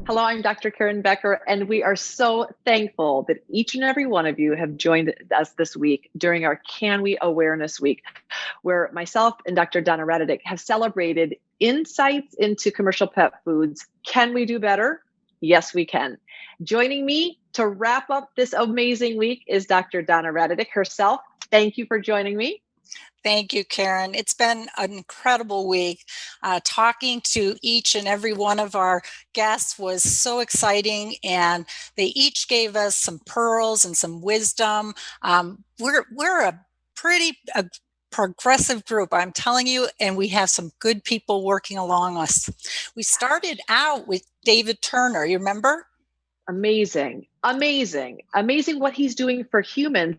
Hello, I'm Dr. Karen Becker, and we are so thankful that each and every one of you have joined us this week during our CANWI Awareness Week, where myself and Dr. Donna Raditic have celebrated insights into commercial pet foods. Can we do better? Yes, we can. Joining me to wrap up this amazing week is Dr. Donna Raditic herself. Thank you for joining me. Thank you, Karen. It's been an incredible week. Talking to each and every one of our guests was so exciting, and they each gave us some pearls and some wisdom. We're a pretty progressive group, I'm telling you, and we have some good people working along us. We started out with David Turner, you remember? Amazing what he's doing for humans,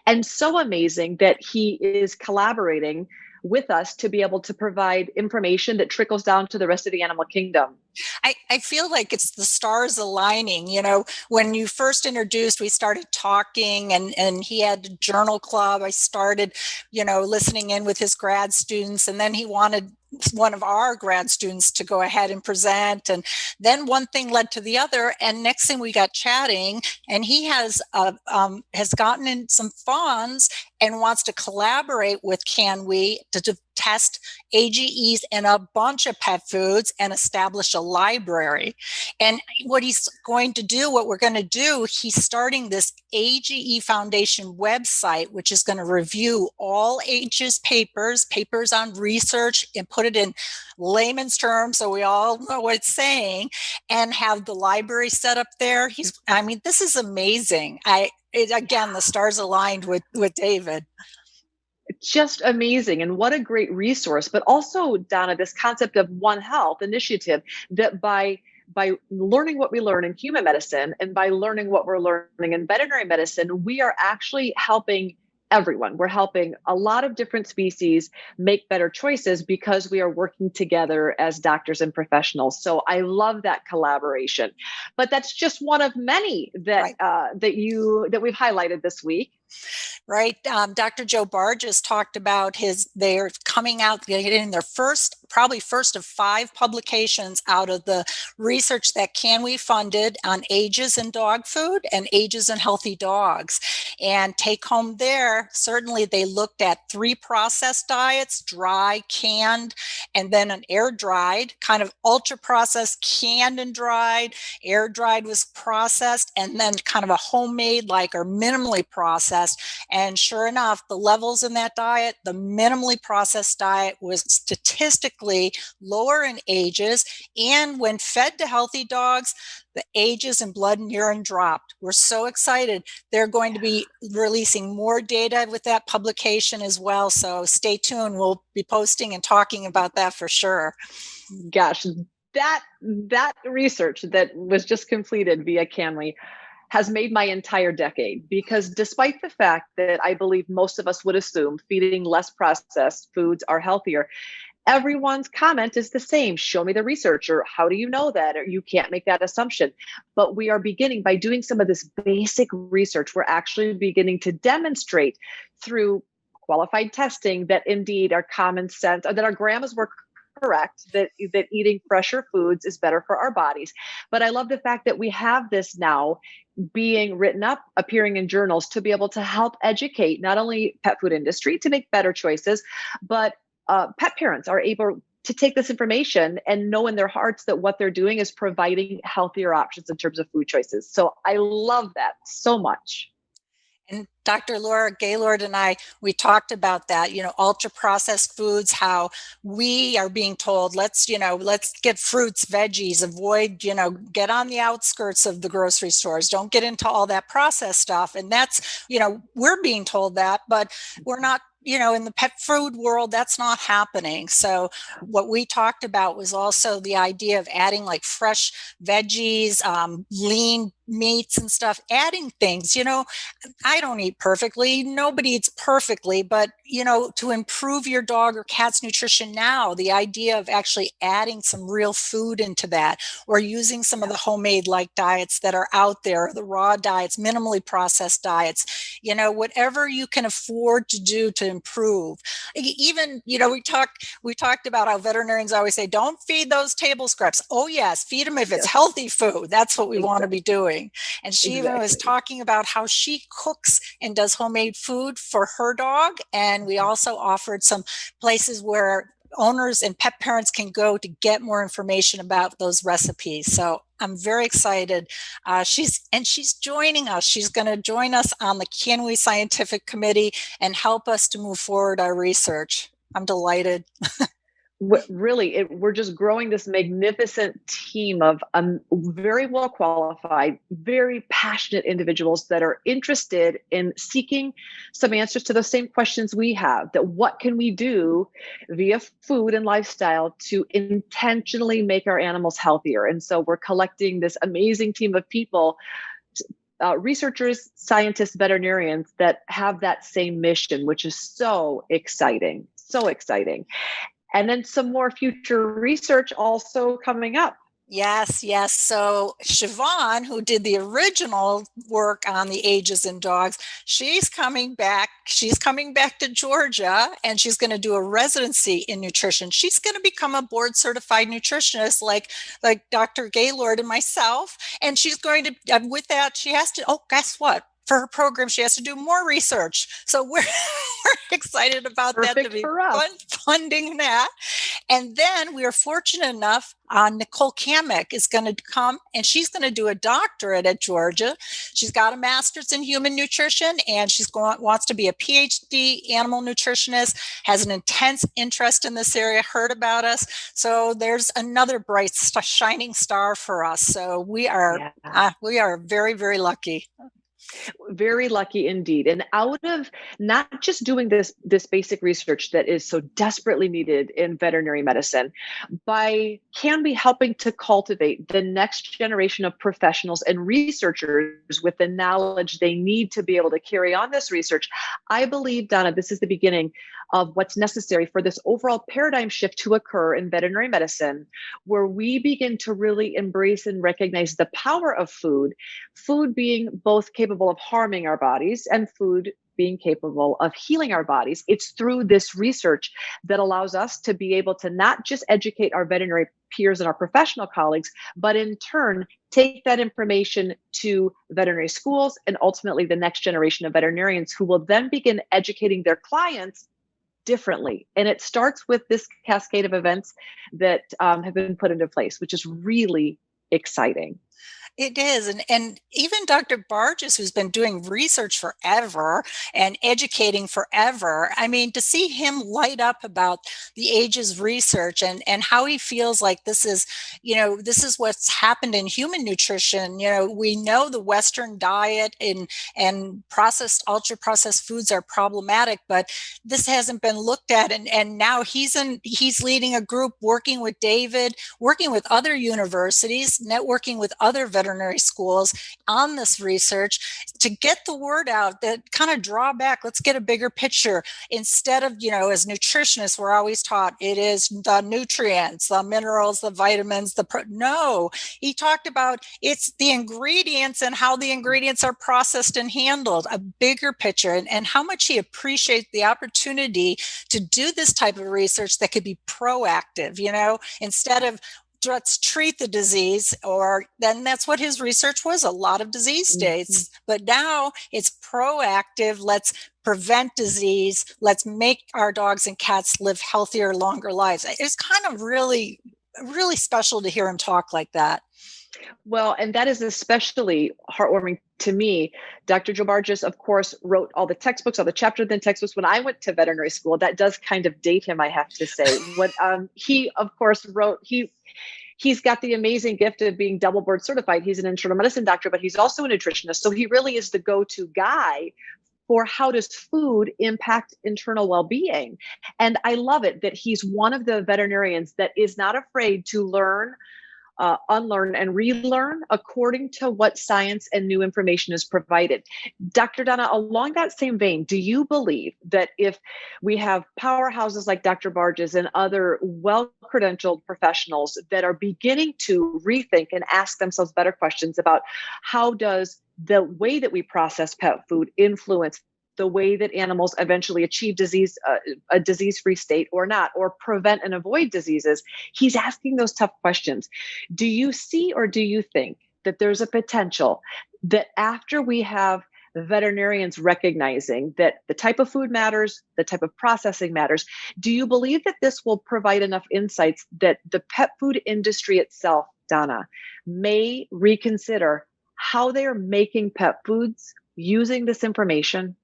and so amazing that he is collaborating with us to be able to provide information that trickles down to the rest of the animal kingdom. I feel like it's the stars aligning. You know, when you first introduced, we started talking, and he had a journal club. I started, listening in with his grad students, and then he wanted one of our grad students to go ahead and present, and then one thing led to the other, and next thing we got chatting, and he has gotten in some funds and wants to collaborate with CANWI to test AGEs in a bunch of pet foods and establish a library. And what we're going to do, he's starting this AGE Foundation website, which is going to review all AGEs papers on research, and put it in layman's terms so we all know what it's saying, and have the library set up there. This is amazing. Again, the stars aligned with David. Just amazing. And what a great resource. But also, Donna, this concept of One Health initiative, that by learning what we learn in human medicine and by learning what we're learning in veterinary medicine, we are actually helping everyone. We're helping a lot of different species make better choices because we are working together as doctors and professionals. So I love that collaboration. But that's just one of many that that we've highlighted this week. Right. Dr. Joe Barges talked about they're coming out, getting their probably first of 5 publications out of the research that CANWI funded on ages in dog food and ages in healthy dogs. And take home there, certainly they looked at 3 processed diets: dry, canned, and then an air dried, kind of ultra processed, canned and dried. Air dried was processed, and then kind of a homemade or minimally processed. And sure enough, the levels in that diet, the minimally processed diet, was statistically lower in ages. And when fed to healthy dogs, the ages in blood and urine dropped. We're so excited. They're going to be releasing more data with that publication as well. So stay tuned. We'll be posting and talking about that for sure. Gosh, that research that was just completed via CANWI has made my entire decade, because despite the fact that I believe most of us would assume feeding less processed foods are healthier, everyone's comment is the same. Show me the research, or how do you know that? Or you can't make that assumption. But we are beginning, by doing some of this basic research, we're actually beginning to demonstrate through qualified testing that indeed our common sense, or that our grandmas were correct, that eating fresher foods is better for our bodies. But I love the fact that we have this now being written up, appearing in journals, to be able to help educate not only pet food industry to make better choices, but pet parents are able to take this information and know in their hearts that what they're doing is providing healthier options in terms of food choices. So I love that so much. And Dr. Laura Gaylord and I, we talked about that, ultra processed foods, how we are being told, let's get fruits, veggies, avoid, get on the outskirts of the grocery stores. Don't get into all that processed stuff. And that's, we're being told that, but we're not, in the pet food world, that's not happening. So what we talked about was also the idea of adding fresh veggies, lean meats and stuff, adding things, I don't eat perfectly. Nobody eats perfectly, but to improve your dog or cat's nutrition now, the idea of actually adding some real food into that, or using some of the homemade like diets that are out there, the raw diets, minimally processed diets, whatever you can afford to do to improve. Even, we talked about how veterinarians always say, don't feed those table scraps. Oh yes, feed them if it's healthy food. That's what we want to be doing. And she even was talking about how she cooks and does homemade food for her dog. And we also offered some places where owners and pet parents can go to get more information about those recipes. So I'm very excited. She's joining us. She's going to join us on the CANWI Scientific Committee and help us to move forward our research. I'm delighted. Really, we're just growing this magnificent team of very well qualified, very passionate individuals that are interested in seeking some answers to the same questions we have, that what can we do via food and lifestyle to intentionally make our animals healthier? And so we're collecting this amazing team of people, researchers, scientists, veterinarians that have that same mission, which is so exciting, so exciting. And then some more future research also coming up. Yes. So Siobhan, who did the original work on the ages in dogs, she's coming back. She's coming back to Georgia, and she's going to do a residency in nutrition. She's going to become a board certified nutritionist like Dr. Gaylord and myself. And she's going to, with that, she has to, guess what? For her program, she has to do more research. So we're excited about Perfect that, to be funding that. And then we are fortunate enough, Nicole Kamek is going to come, and she's going to do a doctorate at Georgia. She's got a master's in human nutrition, and wants to be a PhD animal nutritionist, has an intense interest in this area, heard about us. So there's another bright, shining star for us. So we are very, very lucky. Very lucky indeed. And out of not just doing this basic research that is so desperately needed in veterinary medicine, by CANWI helping to cultivate the next generation of professionals and researchers with the knowledge they need to be able to carry on this research, I believe, Donna, this is the beginning of what's necessary for this overall paradigm shift to occur in veterinary medicine, where we begin to really embrace and recognize the power of food being both capable of harming our bodies and food being capable of healing our bodies. It's through this research that allows us to be able to not just educate our veterinary peers and our professional colleagues, but in turn, take that information to veterinary schools and ultimately the next generation of veterinarians who will then begin educating their clients differently. And it starts with this cascade of events that have been put into place, which is really exciting. It is. And even Dr. Barges, who's been doing research forever and educating forever, I mean, to see him light up about the ages research and how he feels like this is what's happened in human nutrition. We know the Western diet and ultra processed foods are problematic, but this hasn't been looked at. And now he's leading a group working with David, working with other universities, networking with other veterinary schools on this research to get the word out, that kind of draw back. Let's get a bigger picture. Instead of, as nutritionists, we're always taught it is the nutrients, the minerals, the vitamins, no, he talked about it's the ingredients and how the ingredients are processed and handled, a bigger picture, and how much he appreciates the opportunity to do this type of research that could be proactive, instead of let's treat the disease, or then that's what his research was, a lot of disease states. Mm-hmm. But now it's proactive. Let's prevent disease. Let's make our dogs and cats live healthier, longer lives. It's kind of really, really special to hear him talk like that. Well, and that is especially heartwarming to me. Dr. Joe Barges, of course, wrote all the textbooks, all the chapters in textbooks when I went to veterinary school. That does kind of date him, I have to say. What he, of course, wrote, he's got the amazing gift of being double board certified. He's an internal medicine doctor, but he's also a nutritionist. So he really is the go-to guy for how does food impact internal well-being. And I love it that he's one of the veterinarians that is not afraid to learn unlearn and relearn according to what science and new information is provided. Dr. Donna, along that same vein, do you believe that if we have powerhouses like Dr. Barges and other well-credentialed professionals that are beginning to rethink and ask themselves better questions about how does the way that we process pet food influence the way that animals eventually achieve disease, a disease-free state or not, or prevent and avoid diseases? He's asking those tough questions. Do you see or do you think that there's a potential that after we have veterinarians recognizing that the type of food matters, the type of processing matters, do you believe that this will provide enough insights that the pet food industry itself, Donna, may reconsider how they are making pet foods using this information?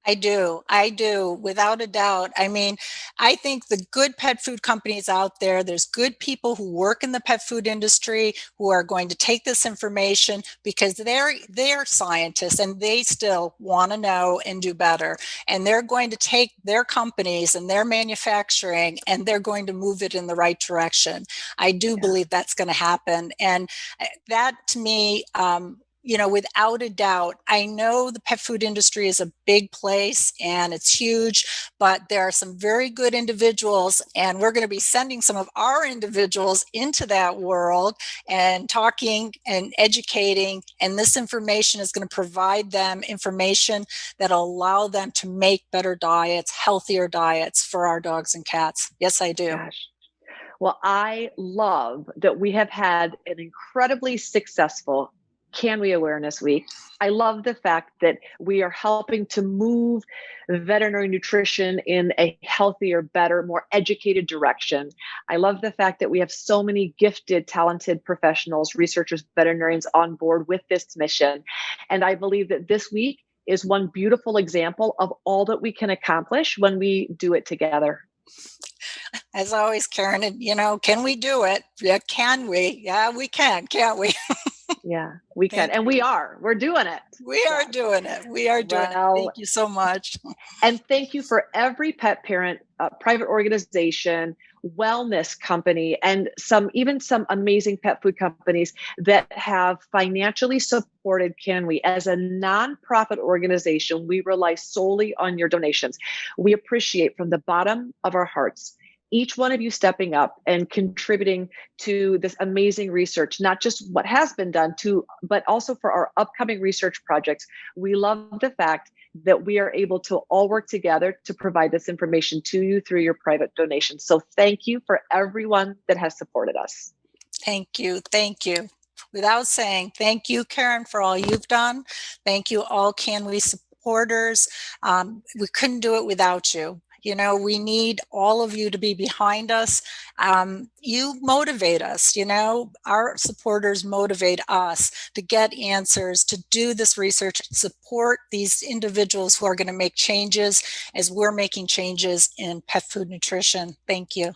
I do, without a doubt. I mean, I think the good pet food companies out there, there's good people who work in the pet food industry who are going to take this information because they're scientists and they still want to know and do better. And they're going to take their companies and their manufacturing and they're going to move it in the right direction. I do believe that's going to happen. And that to me, without a doubt, I know the pet food industry is a big place and it's huge, but there are some very good individuals, and we're going to be sending some of our individuals into that world and talking and educating. And this information is going to provide them information that allow them to make better diets, healthier diets for our dogs and cats. Yes, I do. Gosh. Well, I love that we have had an incredibly successful CANWI Awareness Week. I love the fact that we are helping to move veterinary nutrition in a healthier, better, more educated direction. I love the fact that we have so many gifted, talented professionals, researchers, veterinarians on board with this mission. And I believe that this week is one beautiful example of all that we can accomplish when we do it together. As always, Karen, can we do it? Yeah, can we? Yeah, we can, can't we? Yeah, we can. And we are. We're doing it. We are doing it. We are doing it. Thank you so much. And thank you for every pet parent, private organization, wellness company, and even some amazing pet food companies that have financially supported CANWI. As a nonprofit organization, we rely solely on your donations. We appreciate from the bottom of our hearts each one of you stepping up and contributing to this amazing research, not just what has been done but also for our upcoming research projects. We love the fact that we are able to all work together to provide this information to you through your private donations. So thank you for everyone that has supported us. Thank you. Thank you. Without saying, thank you, Karen, for all you've done. Thank you, all CANWI supporters. We couldn't do it without you. We need all of you to be behind us. You motivate us, our supporters motivate us to get answers, to do this research, support these individuals who are going to make changes as we're making changes in pet food nutrition. Thank you.